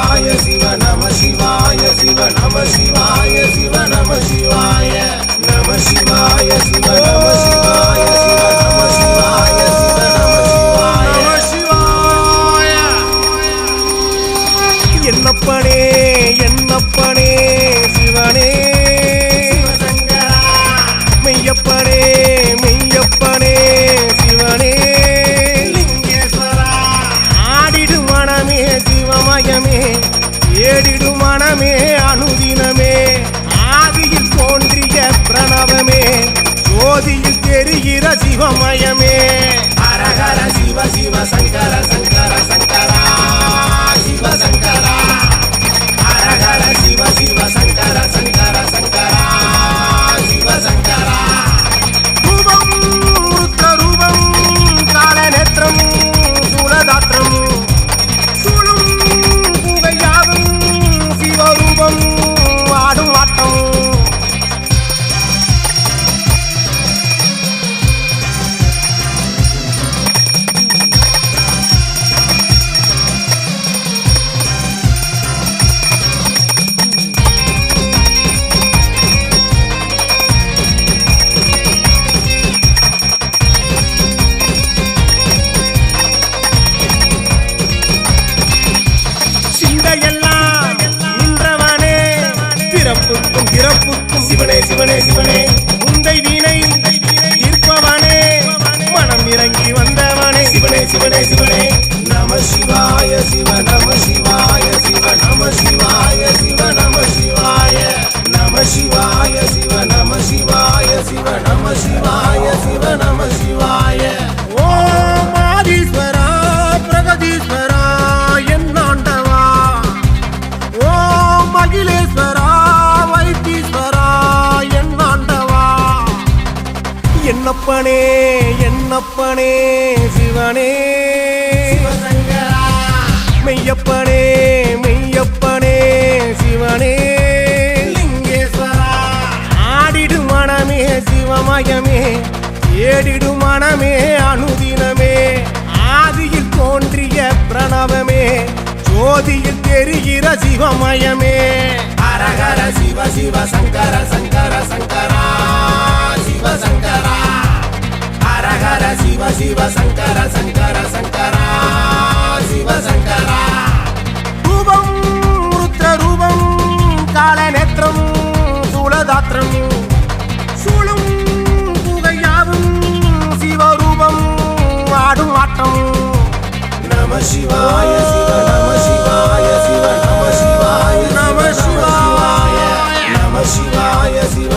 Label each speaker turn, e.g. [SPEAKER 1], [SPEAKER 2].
[SPEAKER 1] சிவாய சிவ நம சிவாய சிவ நம சிவாய சிவ நம சிவாய நம சிவாய சிவ நம சிவாய சிவ நம சிவாய சிவ நம சிவாய என்னப்பனே என்னப்பனே சிவனே மெய்யப்பனே மெய்யப்பனே சிவனே லிங்கேஸ்வரா ஆடிடு மனமே சிவமயமே ஏடிடு மனமே அனுதினமே ஆதியில் தோன்றிய பிரணவமே ஜோதியில் தெரிகிற சிவமயமே ஹரஹர சிவ சிவ சங்கர சங்கர சங்கரா சிவ சங்கரா ஹரஹர சிவ சிவ சங்கர சங்கர சங்கரா சிவ சங்கரா ரூபம் ருத்ரரூபம் காலநேத்திரம் சூலதாத்திரம் சூழும் புகையாவும் சிவரூபம் ஆடும் ஆட்டம் சிவனே சிவனே சிவனே உந்தை வீணை தீர்ப்பவனே மனம் இறங்கி வந்தவனே சிவனே சிவனே சிவனே நம சிவாய சிவ நம சிவாய சிவ நம சிவாய சிவ நம சிவாய நம சிவாய சிவ நம சிவாய சிவ நம சிவாய சிவ நம சிவாய ஓம் ஆதீஸ்வரா பிரகதீஸ்வரா என்னாண்டவா ஓம் அகிலேஸ்வரா என்னப்பனே என்னப்பனே சிவனே மெய்யப்பனே மெய்யப்பனே சிவனே லிங்கேஸ்வரா ஆடிடு மனமே சிவமயமே ஏடிடு மனமே அனுதினமே ஆதியில் தோன்றிய பிரணவமே ஜோதியில் தெரிகிற சிவமயமே ஹரஹர சிவ சிவ சங்கர சங்கர சங்கரா சிவ சங்கரா ஹரஹர சிவ சிவ சங்கர சங்கர சங்கரா சிவ சங்கரா ரூபம் ருத்ரரூபம் காலநேத்திரம் சூலதாத்திரம்